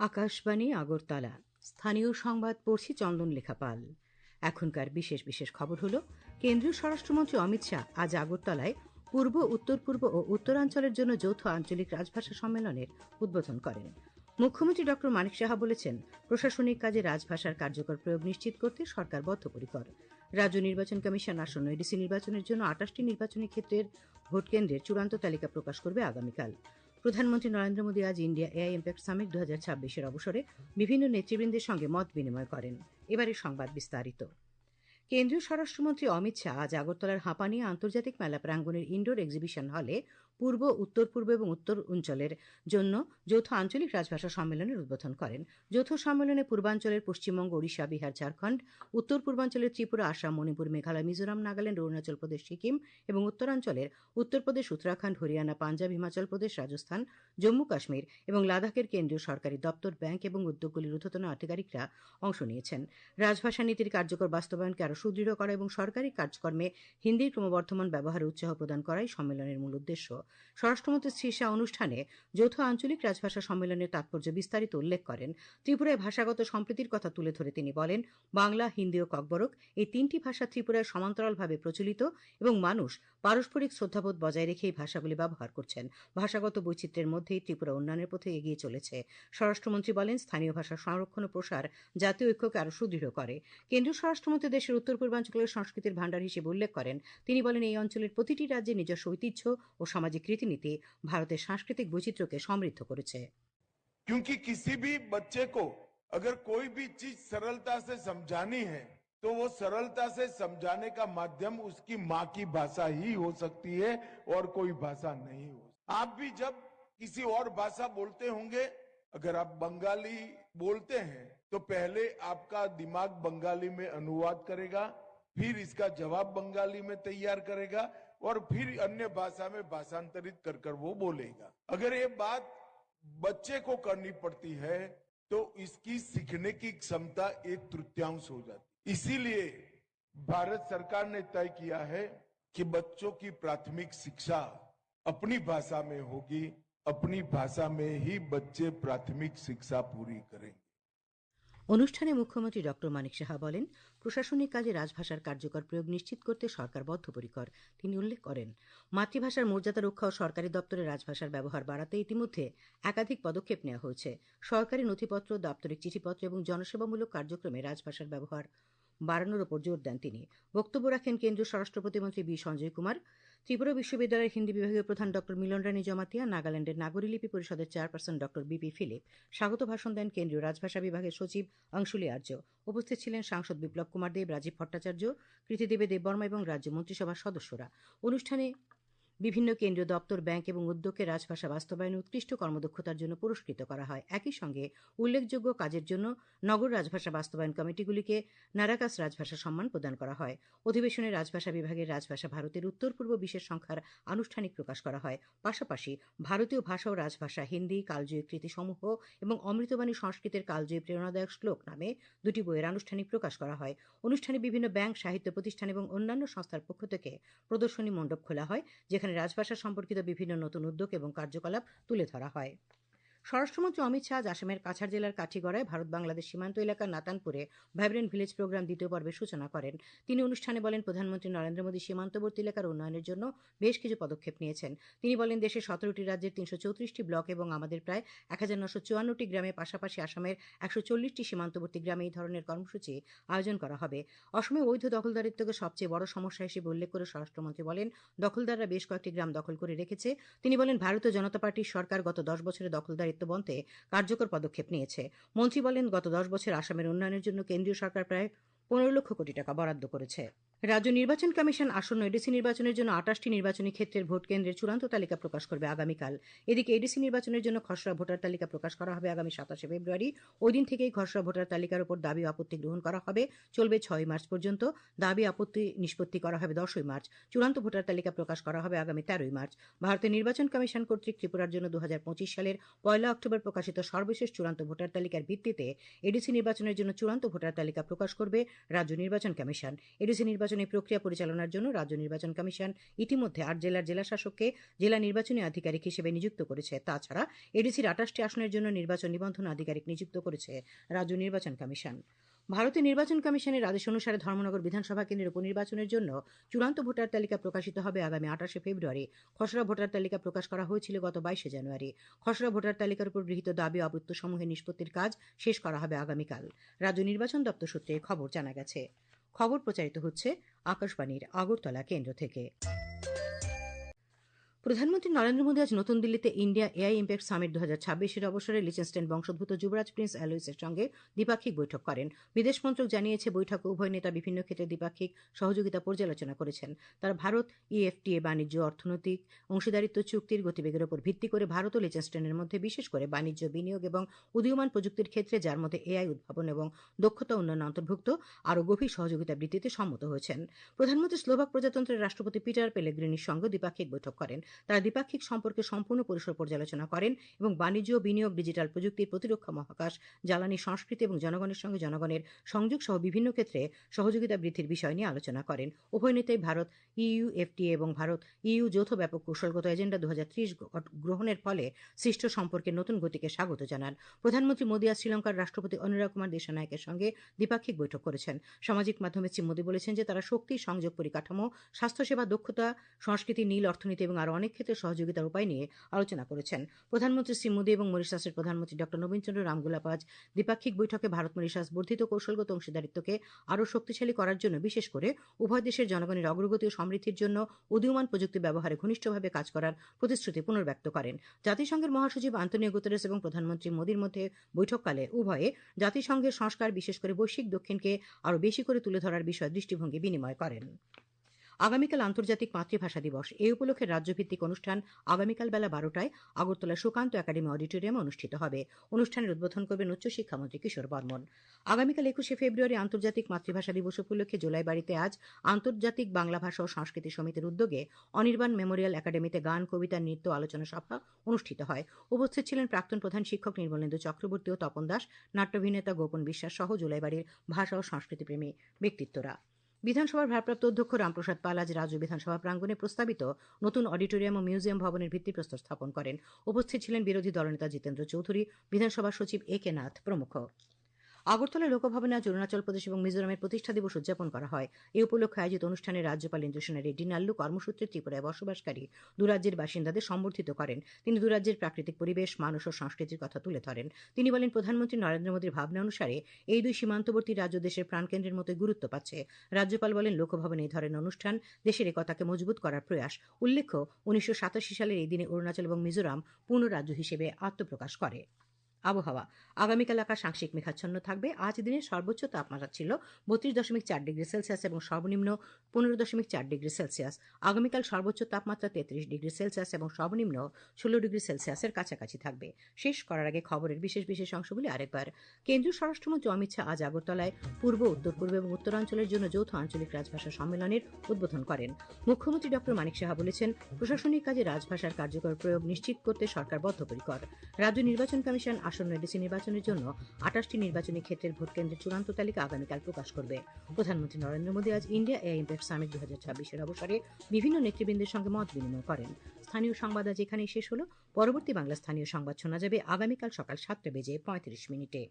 আকাশবাণী আগরতলা স্থানীয় সংবাদ পড়ছি চন্দন লেখা পাল। এখনকার বিশেষ বিশেষ খবর হলো, কেন্দ্রীয় স্বরাষ্ট্রমন্ত্রী অমিত শাহ আজ আগরতলায় পূর্ব, উত্তর পূর্ব ও উত্তরাঞ্চলের জন্য যৌথ আঞ্চলিক রাজভাষা সম্মেলনের উদ্বোধন করেন। মুখ্যমন্ত্রী ড মানিক সাহা বলেছেন, প্রশাসনিক কাজে রাজভাষার কার্যকর প্রয়োগ নিশ্চিত করতে সরকার বদ্ধপরিকর। রাজ্য নির্বাচন কমিশন আসন্ন এডিসি নির্বাচনের জন্য ২৮টি নির্বাচনী ক্ষেত্রের ভোট কেন্দ্রের চূড়ান্ত তালিকা প্রকাশ করবে আগামীকাল। প্রধানমন্ত্রী নরেন্দ্র মোদী আজ ইন্ডিয়া এআই ইম্প্যাক্ট সামিট ২০২৬-এর অবসরে বিভিন্ন নেতৃবৃন্দের সঙ্গে মত বিনিময় করেন। এবারে সংবাদ বিস্তারিত। কেন্দ্রীয় স্বরাষ্ট্রমন্ত্রী অমিত শাহ আজ আগরতলার হাঁপানিয়া আন্তর্জাতিক মেলা প্রাঙ্গণের ইনডোর এক্সিবিশন হলে পূর্ব, উত্তর পূর্ব এবং উত্তর অঞ্চলের জন্য যৌথ আঞ্চলিক রাজভাষা সম্মেলনের উদ্বোধন করেন। যৌথ সম্মেলনে পূর্বাঞ্চলের পশ্চিমবঙ্গ, ওড়িশা, বিহার, ঝাড়খণ্ড, উত্তর পূর্বাঞ্চলের ত্রিপুরা, আসাম, মণিপুর, মেঘালয়, মিজোরাম, নাগাল্যান্ড, অরুণাচল প্রদেশ, সিকিম এবং উত্তরাঞ্চলের উত্তরপ্রদেশ, উত্তরাখণ্ড, হরিয়ানা, পাঞ্জাব, হিমাচল প্রদেশ, রাজস্থান, জম্মু কাশ্মীর এবং লাদাখের কেন্দ্রীয় সরকারি দপ্তর, ব্যাংক এবং উদ্যোগগুলির ঊর্ধ্বতন আধিকারিকরা অংশ নিয়েছেন। রাজভাষা নীতির কার্যকর বাস্তবায়নকে আরও সুদৃঢ় করা এবং সরকারি কাজকর্মে হিন্দির ক্রমবর্ধমান ব্যবহারে উৎসাহ প্রদান করাই সম্মেলনের মূল উদ্দেশ্য। স্বরাষ্ট্রমন্ত্রী শ্রী শাহ অনুষ্ঠানে যৌথ আঞ্চলিক রাজভাষা সম্মেলনের তাৎপর্য বিস্তারিত উল্লেখ করেন। ত্রিপুরায় ভাষাগত সম্প্রীতির কথা তুলে ধরে তিনি বলেন, বাংলা, হিন্দি ও ককবরক এই তিনটি ভাষা ত্রিপুরায় সমান্তরালভাবে প্রচলিত এবং মানুষ পারস্পরিক শ্রদ্ধাবোধ বজায় রেখে এই ভাষাগুলি ব্যবহার করছেন। ভাষাগত বৈচিত্র্যের মধ্যেই ত্রিপুরা উন্নয়নের পথে এগিয়ে চলেছে। স্বরাষ্ট্রমন্ত্রী বলেন, স্থানীয় ভাষা সংরক্ষণ ও প্রসার জাতীয় ঐক্যকে আরও সুদৃঢ় করে। কেন্দ্রীয় স্বরাষ্ট্রমন্ত্রী দেশের উত্তর পূর্বাঞ্চলের সংস্কৃতির ভাণ্ডার হিসেবে উল্লেখ করেন। তিনি বলেন, এই অঞ্চলের প্রতিটি রাজ্যে নিজস্ব ঐতিহ্য ও সামাজিক রীতিনীতি ভারতের সাংস্কৃতিক বৈচিত্র্যকে সমৃদ্ধ করেছে। क्योंकि किसी भी बच्चे को अगर कोई भी चीज सरलता से समझानी है तो वो सरलता से समझाने का माध्यम उसकी माँ की भाषा ही हो सकती है और कोई भाषा नहीं हो। आप भी जब किसी और भाषा बोलते होंगे, अगर आप बंगाली बोलते हैं तो पहले आपका दिमाग बंगाली में अनुवाद करेगा, फिर इसका जवाब बंगाली में तैयार करेगा और फिर अन्य भाषा में भाषांतरित कर वो बोलेगा। अगर ये बात बच्चे को करनी पड़ती है तो इसकी सीखने की क्षमता 1/3 हो जाती। इसीलिए भारत सरकार ने तय किया है कि बच्चों की प्राथमिक शिक्षा अपनी भाषा में होगी, अपनी भाषा में ही बच्चे प्राथमिक शिक्षा पूरी करेंगे। অনুষ্ঠানে মুখ্যমন্ত্রী ড মানিক সাহা বলেন, প্রশাসনিক কাজে রাজভাষার কার্যকর প্রয়োগ নিশ্চিত করতে সরকার বদ্ধপরিকর। তিনি উল্লেখ করেন, মাতৃভাষার মর্যাদা রক্ষা ও সরকারি দপ্তরে রাজভাষার ব্যবহার বাড়াতে ইতিমধ্যে একাধিক পদক্ষেপ নেওয়া হয়েছে। সরকারি নথিপত্র, দাপ্তরিক চিঠিপত্র এবং জনসেবামূলক কার্যক্রমে রাজভাষার ব্যবহার বাড়ানোর উপর জোর দেন তিনি। বক্তব্য রাখেন কেন্দ্রীয় স্বরাষ্ট্র প্রতিমন্ত্রী বি সঞ্জয় কুমার, ত্রিপুরা বিশ্ববিদ্যালয়ের হিন্দি বিভাগীয় প্রধান ড মিলন রানী জমাতিয়া, নাগাল্যান্ডের নাগরিলিপি পরিষদের চেয়ারপারসন ড বিপি ফিলিপ। স্বাগত ভাষণ দেন কেন্দ্রীয় রাজভাষা বিভাগের সচিব অংশুলি আর্য। উপস্থিত ছিলেন সাংসদ বিপ্লব কুমার দেব, রাজীব ভট্টাচার্য, কৃতিদেবী দেববর্মা এবং রাজ্য মন্ত্রিসভার সদস্যরা। অনুষ্ঠানে বিভিন্ন কেন্দ্রীয় দপ্তর, ব্যাংক এবং উদ্যোগকে রাজভাষা বাস্তবায়নে উৎকৃষ্ট কর্মদক্ষতার জন্য পুরস্কৃত করা হয়। একই সঙ্গে উল্লেখযোগ্য কাজের জন্য নগর রাজভাষা বাস্তবায়ন কমিটিগুলিকে নারাকাস রাজভাষা সম্মান প্রদান করা হয়। অধিবেশনে রাজভাষা বিভাগের রাজভাষা ভারতের উত্তর পূর্ব বিশেষ সংখ্যার আনুষ্ঠানিক প্রকাশ করা হয়। পাশাপাশি ভারতীয় ভাষা ও রাজভাষা, হিন্দি, কালজয়ী কৃতিসমূহ এবং অমৃতবাণী সংস্কৃতের কালজয়ী প্রেরণাদায়ক শ্লোক নামে দুটি বইয়ের আনুষ্ঠানিক প্রকাশ করা হয়। অনুষ্ঠানে বিভিন্ন ব্যাংক, সাহিত্য প্রতিষ্ঠান এবং অন্যান্য সংস্থার পক্ষ থেকে প্রদর্শনী মণ্ডপ খোলা হয়, যেখানে রাজভাষা সম্পর্কিত বিভিন্ন নতুন উদ্যোগ এবং কার্যকলাপ তুলে ধরা হয়। স্বরাষ্ট্রমন্ত্রী অমিত শাহ আসামের কাছাড় জেলার কাঠিগড়ায় ভারত বাংলাদেশ সীমান্ত এলাকার নাতানপুরে ভাইব্রেন্ট ভিলেজ প্রোগ্রাম দ্বিতীয় পর্বের সূচনা করেন। তিনি অনুষ্ঠানে বলেন, প্রধানমন্ত্রী নরেন্দ্র মোদী সীমান্তবর্তী এলাকার উন্নয়নের জন্য বেশ কিছু পদক্ষেপ নিয়েছেন। তিনি বলেন, দেশের 17টি রাজ্যের 334টি ব্লক এবং আমাদের প্রায় 1954টি গ্রামের পাশাপাশি আসামের 140টি সীমান্তবর্তী গ্রামে এই ধরনের কর্মসূচি আয়োজন করা হবে। অসমে অবৈধ দখলদারিত্বকে সবচেয়ে বড় সমস্যা হিসেবে উল্লেখ করে স্বরাষ্ট্রমন্ত্রী বলেন, দখলদাররা বেশ কয়েকটি গ্রাম দখল করে রেখেছে। তিনি বলেন, ভারতীয় জনতা পার্টির সরকার গত 10 বছরে দখলদারিত্ব বন্ধে কার্যকর পদক্ষেপ নিয়েছে। মন্ত্রী বলেন, গত 10 বছর আসামের উন্নয়নের জন্য কেন্দ্রীয় সরকার প্রায় 15 লক্ষ কোটি টাকা বরাদ্দ করেছে। রাজ্য নির্বাচন কমিশন আসন্ন এডিসি নির্বাচনের জন্য 28টি নির্বাচনী ক্ষেত্রের ভোট কেন্দ্রের চূড়ান্ত তালিকা প্রকাশ করবে আগামীকাল। এদিকে এডিসি নির্বাচনের জন্য খসড়া ভোটার তালিকা প্রকাশ করা হবে আগামী 27 ফেব্রুয়ারি। ওই দিন থেকেই খসড়া ভোটার তালিকার উপর দাবি আপত্তি গ্রহণ করা হবে, চলবে 6 মার্চ পর্যন্ত। দাবি আপত্তি নিষ্পত্তি করা হবে 10 মার্চ। চূড়ান্ত ভোটার তালিকা প্রকাশ করা হবে আগামী 13 মার্চ। ভারতের নির্বাচন কমিশন কর্তৃক ত্রিপুরার জন্য 2025 সালের 1 অক্টোবর প্রকাশিত সর্বশেষ চূড়ান্ত ভোটার তালিকার ভিত্তিতে এডিসি নির্বাচনের জন্য চূড়ান্ত ভোটার তালিকা প্রকাশ করবে রাজ্য নির্বাচন কমিশন। এডিসি নির্বাচন নির্বাচনী প্রক্রিয়া পরিচালনার জন্য রাজ্য নির্বাচন কমিশন ইতিমধ্যে 8 জেলার জেলাশাসককে জেলা নির্বাচনী আধিকারিক হিসেবে নিযুক্ত করেছে। তাছাড়া এডিসির 28টি আসনের জন্য নির্বাচন নিবন্ধন আধিকারিক নিযুক্ত করেছে রাজ্য নির্বাচন কমিশন। ভারতীয় নির্বাচন কমিশনের আদেশ অনুসারে ধর্মনগর বিধানসভা কেন্দ্রের উপনির্বাচনের জন্য চূড়ান্ত ভোটার তালিকা প্রকাশিত হবে আগামী 28শে ফেব্রুয়ারি। খসড়া ভোটার তালিকা প্রকাশ করা হয়েছিল গত 22শে জানুয়ারি। খসড়া ভোটার তালিকার উপর গৃহীত দাবি আপত্তিসমূহের নিষ্পত্তির কাজ শেষ করা হবে আগামীকাল। রাজ্য নির্বাচন দপ্তর সূত্রে খবর জানা গেছে। খবর প্রচারিত হচ্ছে আকাশবাণীর আগরতলা কেন্দ্র থেকে। প্রধানমন্ত্রী নরেন্দ্র মোদী আজ নতুন দিল্লিতে ইন্ডিয়া এআই ইম্প্যাক্ট সামিট 2026-এর অবসরে লিচেনস্টাইন বংশোদ্ভূত যুবরাজ প্রিন্স অ্যালোইসের সঙ্গে দ্বিপাক্ষিক বৈঠক করেন। বিদেশ মন্ত্রক জানিয়েছে, বৈঠকে উভয় নেতা বিভিন্ন ক্ষেত্রে দ্বিপাক্ষিক সহযোগিতা পর্যালোচনা করেছেন। তারা ভারত ইএফটিএ বাণিজ্য, অর্থনৈতিক অংশীদারিত্ব চুক্তির গতিবেগের উপর ভিত্তি করে ভারত ও লিচেনস্টাইনের মধ্যে বিশেষ করে বাণিজ্য, বিনিয়োগ এবং উদীয়মান প্রযুক্তির ক্ষেত্রে, যার মধ্যে এআই উদ্ভাবন এবং দক্ষতা উন্নয়ন অন্তর্ভুক্ত, আরও গভীর সহযোগিতা বৃদ্ধিতে সম্মত হয়েছেন। প্রধানমন্ত্রী স্লোভাক প্রজাতন্ত্রের রাষ্ট্রপতি পিটার পেলেগ্রিনির সঙ্গে দ্বিপাক্ষিক বৈঠক করেন। তারা দ্বিপাক্ষিক সম্পর্কে সম্পূর্ণ পরিসর পর্যালোচনা করেন এবং বাণিজ্য, বিনিয়োগ, ডিজিটাল প্রযুক্তি, প্রতিরক্ষা, মহাকাশ, জ্বালানি, সংস্কৃতি এবং জনগণের সঙ্গে জনগণের সংযোগ সহ বিভিন্ন ক্ষেত্রে সহযোগিতা বৃদ্ধির বিষয় নিয়ে আলোচনা করেন। উভয় নেতাই ভারত ইইউ-এফটিএ এবং ভারত ইইউ যৌথ ব্যাপক কৌশলগত এজেন্ডা 2030 গ্রহণের ফলে সৃষ্ট সম্পর্কের নতুন গতিকে স্বাগত জানান। প্রধানমন্ত্রী মোদী আজ শ্রীলঙ্কার রাষ্ট্রপতি অনুরা কুমার দিশানায়েকের সঙ্গে দ্বিপাক্ষিক বৈঠক করেছেন। সামাজিক মাধ্যমে শ্রী মোদী বলেছেন যে তারা শক্তি, সংযোগ, পরিকাঠামো, স্বাস্থ্যসেবা, দক্ষতা, সংস্কৃতি, নীল অর্থনীতি এবং আরও অনেক ক্ষেত্রে সহযোগিতার উপায় নিয়ে আলোচনা করেছেন। প্রধানমন্ত্রী শ্রী মোদী এবং মরিশাসের প্রধানমন্ত্রী ড নবীন চন্দ্র রামগুলাপ আজ দ্বিপাক্ষিক বৈঠকে ভারত মরিশাস বর্ধিত কৌশলগত অংশীদারিত্বকে আরও শক্তিশালী করার জন্য, বিশেষ করে উভয় দেশের জনগণের অগ্রগতি ও সমৃদ্ধির জন্য উদীয়মান প্রযুক্তি ব্যবহারে ঘনিষ্ঠভাবে কাজ করার প্রতিশ্রুতি পুনর্ব্যক্ত করেন। জাতিসংঘের মহাসচিব আন্তোনিও গুতেরেস এবং প্রধানমন্ত্রী মোদীর মধ্যে বৈঠককালে উভয়ে জাতিসংঘের সংস্কার, বিশেষ করে বৈশ্বিক দক্ষিণকে আরও বেশি করে তুলে ধরার বিষয়ে দৃষ্টিভঙ্গি বিনিময় করেন। আগামীকাল আন্তর্জাতিক মাতৃভাষা দিবস। এই উপলক্ষে রাজ্যভিত্তিক অনুষ্ঠান আগামীকাল বেলা 12টায় আগরতলা সুকান্ত একাডেমি অডিটোরিয়ামে অনুষ্ঠিত হবে। অনুষ্ঠানের উদ্বোধন করবেন উচ্চশিক্ষামন্ত্রী কিশোর বর্মন। আগামীকাল 21শে ফেব্রুয়ারি আন্তর্জাতিক মাতৃভাষা দিবস উপলক্ষে জোলাইবাড়িতে আজ আন্তর্জাতিক বাংলা ভাষা ও সংস্কৃতি সমিতির উদ্যোগে অনির্বাণ মেমোরিয়াল একাডেমিতে গান, কবিতা, নৃত্য, আলোচনা সভা অনুষ্ঠিত হয়। উপস্থিত ছিলেন প্রাক্তন প্রধান শিক্ষক নির্মলেন্দু চক্রবর্তী ও তপন দাস, নাট্যাভিনেতা গোপন বিশ্বাস সহ জোলাইবাড়ির ভাষা ও সংস্কৃতিপ্রেমী ব্যক্তিত্বরা। বিধানসভার ভারপ্রাপ্ত অধ্যক্ষ রামপ্রসাদ পাল আজ রাজ্য বিধানসভা প্রাঙ্গণে প্রস্তাবিত নতুন অডিটোরিয়াম ও মিউজিয়াম ভবনের ভিত্তিপ্রস্তর স্থাপন করেন। উপস্থিত ছিলেন বিরোধী দলনেতা জিতেন্দ্র চৌধুরী, বিধানসভা সচিব এ.কে. নাথ প্রমুখ। আগরতলা লোকভবনে আজ অরুণাচল প্রদেশ এবং মিজোরামের প্রতিষ্ঠা দিবস উদযাপন করা হয়। এই উপলক্ষে আয়োজিত অনুষ্ঠানে রাজ্যপাল ইন্দ্রসেনা রেড্ডি নাল্লু কর্মসূত্রে ত্রিপুরায় বসবাসকারী দুরাজ্যের বাসিন্দাদের সম্বর্ধিত করেন। তিনি দুরাজ্যের প্রাকৃতিক পরিবেশ, মানুষ ও সংস্কৃতির কথা তুলে ধরেন। তিনি বলেন, প্রধানমন্ত্রী নরেন্দ্র মোদীর ভাবনা অনুসারে এই দুই সীমান্তবর্তী রাজ্য দেশের প্রাণকেন্দ্রের মতো গুরুত্ব পাচ্ছে। রাজ্যপাল বলেন, লোকভবনে এই ধরনের অনুষ্ঠান দেশের একতাকে মজবুত করার প্রয়াস। উল্লেখ্য, 1987 সালের এই দিনে অরুণাচল এবং মিজোরাম পূর্ণ রাজ্য হিসেবে আত্মপ্রকাশ করে। আবহাওয়া। আগামীকাল আকাশ আংশিক মেঘাচ্ছন্ন থাকবে। আজ দিনের সর্বোচ্চ তাপমাত্রা ছিল 32.4 ডিগ্রি সেলসিয়াস এবং সর্বনিম্ন 15.4 ডিগ্রি সেলসিয়াস। আগামীকাল সর্বোচ্চ তাপমাত্রা 33 ডিগ্রি সেলসিয়াস এবং সর্বনিম্ন 16 ডিগ্রি সেলসিয়াসের কাছাকাছি থাকবে। শেষ করার আগে খবরের বিশেষ বিশেষ অংশগুলি আরেকবার। কেন্দ্রীয় স্বরাষ্ট্রমন্ত্রী অমিত শাহ আজ আগরতলায় পূর্ব, উত্তর পূর্ব এবং উত্তরাঞ্চলের জন্য যৌথ আঞ্চলিক রাজভাষা সম্মেলনের উদ্বোধন করেন। মুখ্যমন্ত্রী ড মানিক সাহা বলেছেন, প্রশাসনিক কাজে রাজভাষার কার্যকর প্রয়োগ নিশ্চিত করতে সরকার বদ্ধপরিকর। রাজ্য নির্বাচন কমিশন আসন্ন এডিসি নির্বাচনের জন্য 28টি নির্বাচনী ক্ষেত্রের ভোটকেন্দ্রের চূড়ান্ত তালিকা আগামীকাল প্রকাশ করবে। প্রধানমন্ত্রী নরেন্দ্র মোদী আজ ইন্ডিয়া এআই ইম্প্যাক্ট সামিট 2026-এর অবসরে বিভিন্ন নেতৃবৃন্দের সঙ্গে মত বিনিময় করেন। স্থানীয় সংবাদ আজ এখানেই শেষ হলো। পরবর্তী বাংলা স্থানীয় সংবাদ শোনা যাবে আগামীকাল সকাল 7:35 মিনিটে।